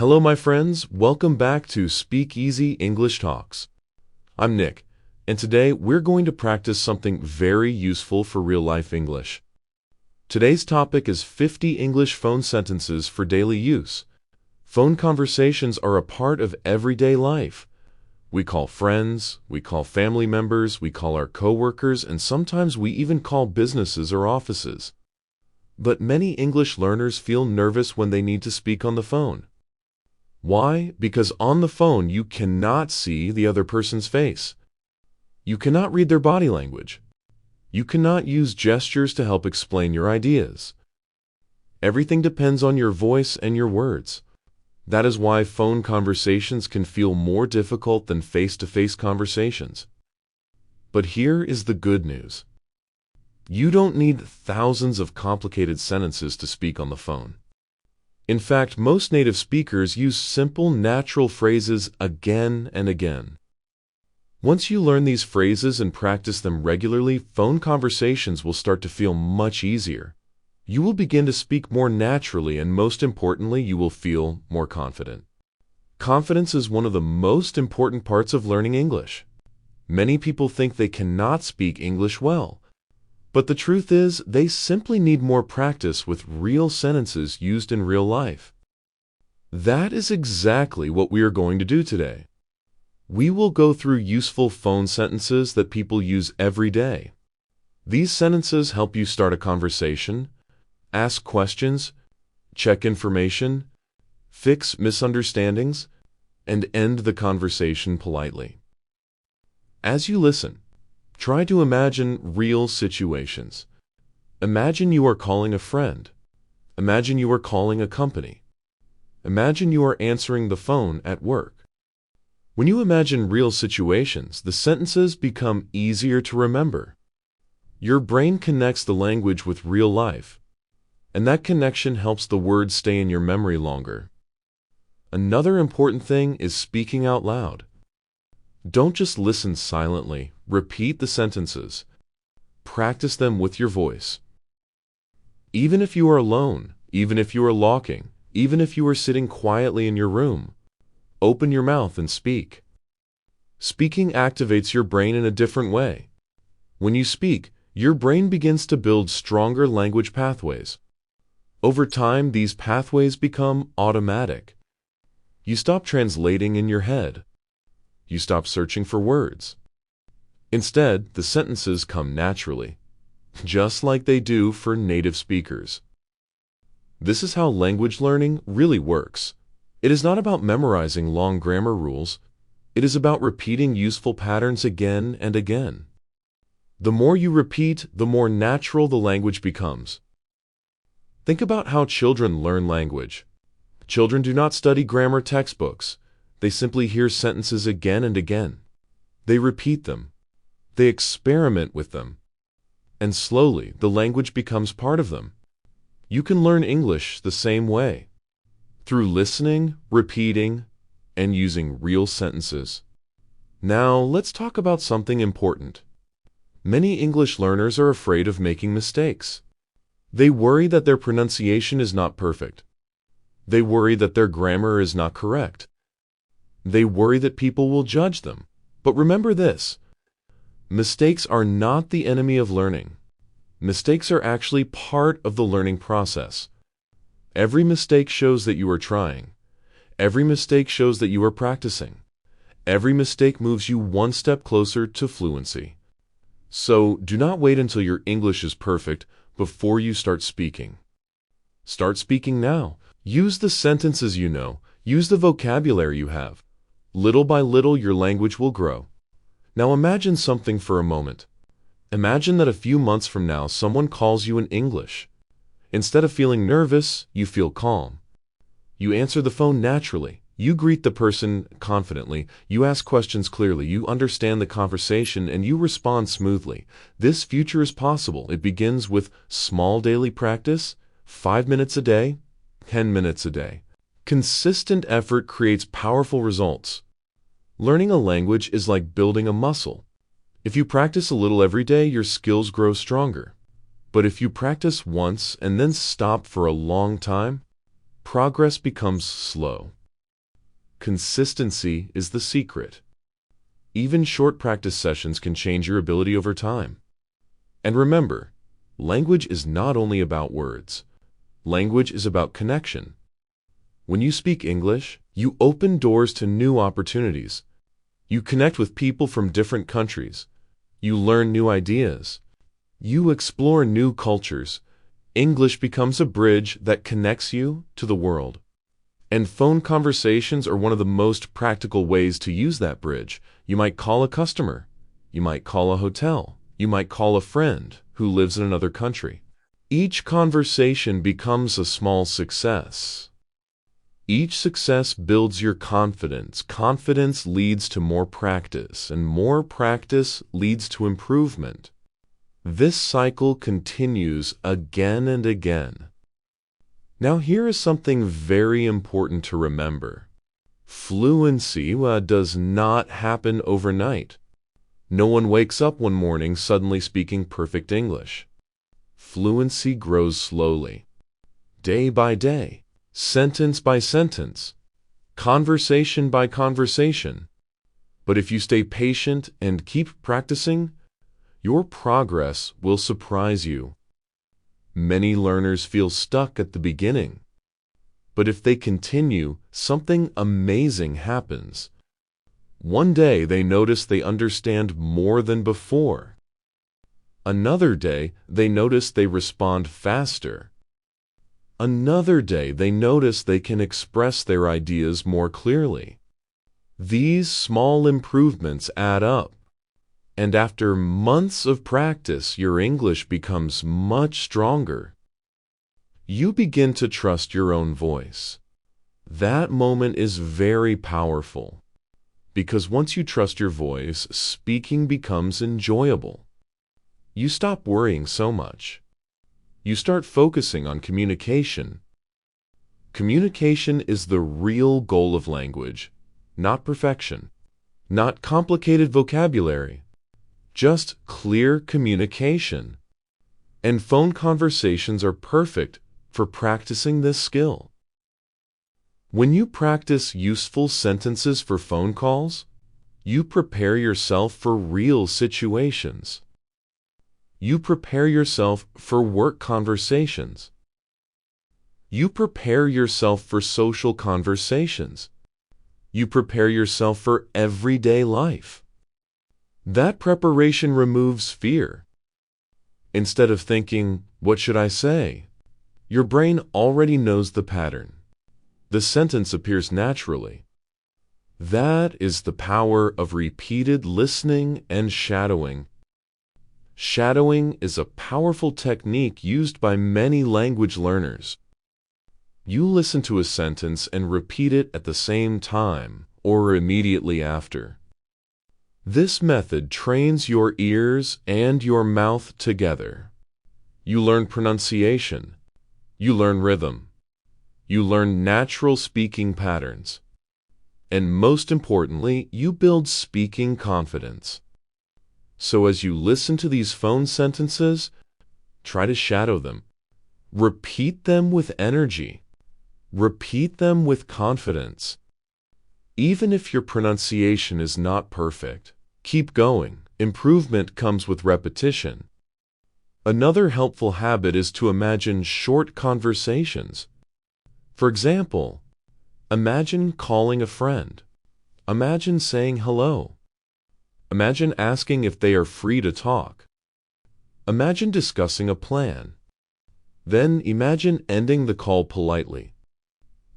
Hello, my friends. Welcome back to Speak Easy English Talks. I'm Nick, and today we're going to practice something very useful for real-life English. Today's topic is 50 English phone sentences for daily use. Phone conversations are a part of everyday life. We call friends, we call family members, we call our coworkers, and sometimes we even call businesses or offices. But many English learners feel nervous when they need to speak on the phone. Why? Because on the phone you cannot see the other person's face. You cannot read their body language. You cannot use gestures to help explain your ideas. Everything depends on your voice and your words. That is why phone conversations can feel more difficult than face-to-face conversations. But here is the good news. You don't need thousands of complicated sentences to speak on the phone. In fact, most native speakers use simple, natural phrases again and again. Once you learn these phrases and practice them regularly, phone conversations will start to feel much easier. You will begin to speak more naturally, and most importantly, you will feel more confident. Confidence is one of the most important parts of learning English. Many people think they cannot speak English well. But the truth is, they simply need more practice with real sentences used in real life. That is exactly what we are going to do today. We will go through useful phone sentences that people use every day. These sentences help you start a conversation, ask questions, check information, fix misunderstandings, and end the conversation politely. As you listen, try to imagine real situations. Imagine you are calling a friend. Imagine you are calling a company. Imagine you are answering the phone at work. When you imagine real situations, the sentences become easier to remember. Your brain connects the language with real life, and that connection helps the words stay in your memory longer. Another important thing is speaking out loud. Don't just listen silently. Repeat the sentences. Practice them with your voice. Even if you are alone, even if you are walking, even if you are sitting quietly in your room, open your mouth and speak. Speaking activates your brain in a different way. When you speak, your brain begins to build stronger language pathways. Over time, these pathways become automatic. You stop translating in your head. You stop searching for words. Instead, the sentences come naturally, just like they do for native speakers. This is how language learning really works. It is not about memorizing long grammar rules. It is about repeating useful patterns again and again. The more you repeat, the more natural the language becomes. Think about how children learn language. Children do not study grammar textbooks. They simply hear sentences again and again. They repeat them. They experiment with them. And slowly, the language becomes part of them. You can learn English the same way, through listening, repeating, and using real sentences. Now, let's talk about something important. Many English learners are afraid of making mistakes. They worry that their pronunciation is not perfect. They worry that their grammar is not correct. They worry that people will judge them. But remember this: mistakes are not the enemy of learning. Mistakes are actually part of the learning process. Every mistake shows that you are trying. Every mistake shows that you are practicing. Every mistake moves you one step closer to fluency. So, do not wait until your English is perfect before you start speaking. Start speaking now. Use the sentences you know. Use the vocabulary you have. Little by little, your language will grow. Now imagine something for a moment. Imagine that a few months from now, someone calls you in English. Instead of feeling nervous, you feel calm. You answer the phone naturally. You greet the person confidently. You ask questions clearly. You understand the conversation, and you respond smoothly. This future is possible. It begins with small daily practice, 5 minutes a day, 10 minutes a day. Consistent effort creates powerful results. Learning a language is like building a muscle. If you practice a little every day, your skills grow stronger. But if you practice once and then stop for a long time, progress becomes slow. consistency is the secret. Even short practice sessions can change your ability over time. And remember, language is not only about words. Language is about connection. When you speak English, you open doors to new opportunities. You connect with people from different countries. You learn new ideas. You explore new cultures. English becomes a bridge that connects you to the world. And phone conversations are one of the most practical ways to use that bridge. You might call a customer. You might call a hotel. You might call a friend who lives in another country. Each conversation becomes a small success. Each success builds your confidence. Confidence leads to more practice, and more practice leads to improvement. This cycle continues again and again. Now here is something very important to remember. Fluency does not happen overnight. No one wakes up one morning suddenly speaking perfect English. Fluency grows slowly, day by day, sentence by sentence, conversation by conversation. But if you stay patient and keep practicing, your progress will surprise you. Many learners feel stuck at the beginning, but if they continue, something amazing happens. One day they notice they understand more than before. Another day they notice they respond faster. Another day they notice they can express their ideas more clearly. These small improvements add up. And after months of practice, your English becomes much stronger. You begin to trust your own voice. That moment is very powerful, because once you trust your voice, speaking becomes enjoyable. You stop worrying so much. You start focusing on communication. Communication is the real goal of language, not perfection, not complicated vocabulary. Just clear communication. And phone conversations are perfect for practicing this skill. When you practice useful sentences for phone calls, you prepare yourself for real situations. You prepare yourself for work conversations. You prepare yourself for social conversations. You prepare yourself for everyday life. That preparation removes fear. Instead of thinking, "What should I say?" your brain already knows the pattern. The sentence appears naturally. That is the power of repeated listening and shadowing. Shadowing is a powerful technique used by many language learners. You listen to a sentence and repeat it at the same time or immediately after. This method trains your ears and your mouth together. You learn pronunciation. You learn rhythm. You learn natural speaking patterns. And most importantly, you build speaking confidence. So as you listen to these phone sentences, try to shadow them. Repeat them with energy. Repeat them with confidence. Even if your pronunciation is not perfect, keep going. Improvement comes with repetition. Another helpful habit is to imagine short conversations. For example, imagine calling a friend. Imagine saying hello. Imagine asking if they are free to talk. Imagine discussing a plan. Then imagine ending the call politely.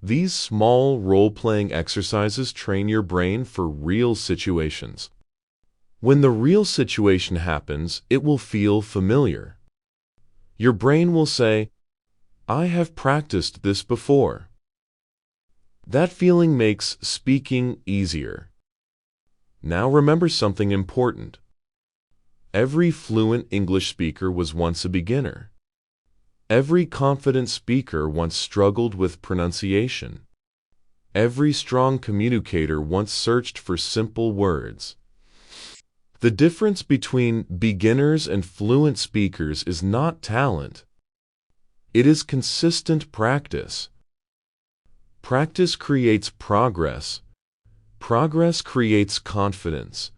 These small role-playing exercises train your brain for real situations. When the real situation happens, it will feel familiar. Your brain will say, "I have practiced this before." That feeling makes speaking easier. Now remember something important. Every fluent English speaker was once a beginner. Every confident speaker once struggled with pronunciation. Every strong communicator once searched for simple words. The difference between beginners and fluent speakers is not talent. It is consistent practice. Practice creates progress, Progress creates confidence.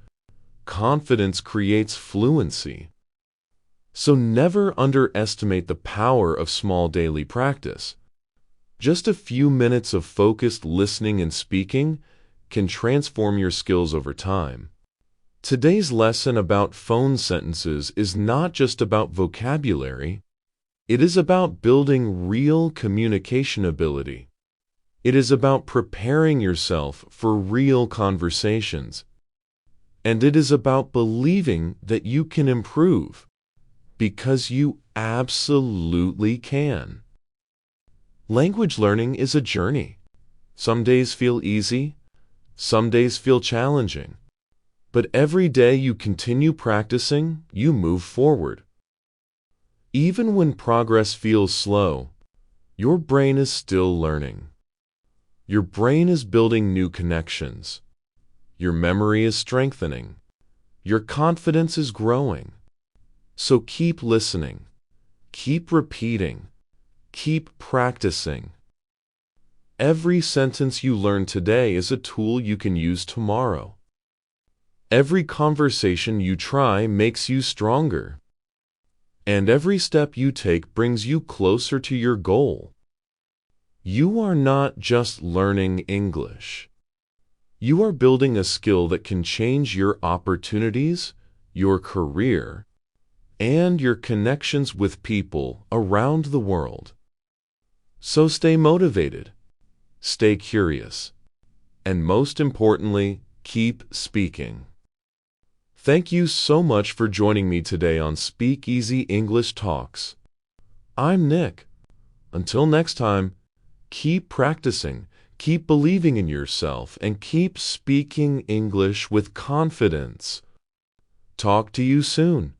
Confidence creates fluency. So never underestimate the power of small daily practice. Just a few minutes of focused listening and speaking can transform your skills over time. Today's lesson about phone sentences is not just about vocabulary. It is about building real communication ability. It is about preparing yourself for real conversations. And it is about believing that you can improve, because you absolutely can. Language learning is a journey. Some days feel easy, some days feel challenging. But every day you continue practicing, you move forward. Even when progress feels slow, your brain is still learning. Your brain is building new connections. Your memory is strengthening. Your confidence is growing. So keep listening. Keep repeating. Keep practicing. Every sentence you learn today is a tool you can use tomorrow. Every conversation you try makes you stronger. And every step you take brings you closer to your goal. You are not just learning English. You are building a skill that can change your opportunities, your career, and your connections with people around the world. So stay motivated, stay curious, and most importantly, keep speaking. Thank you so much for joining me today on Speak Easy English Talks. I'm Nick. Until next time, keep practicing, keep believing in yourself, and keep speaking English with confidence. Talk to you soon.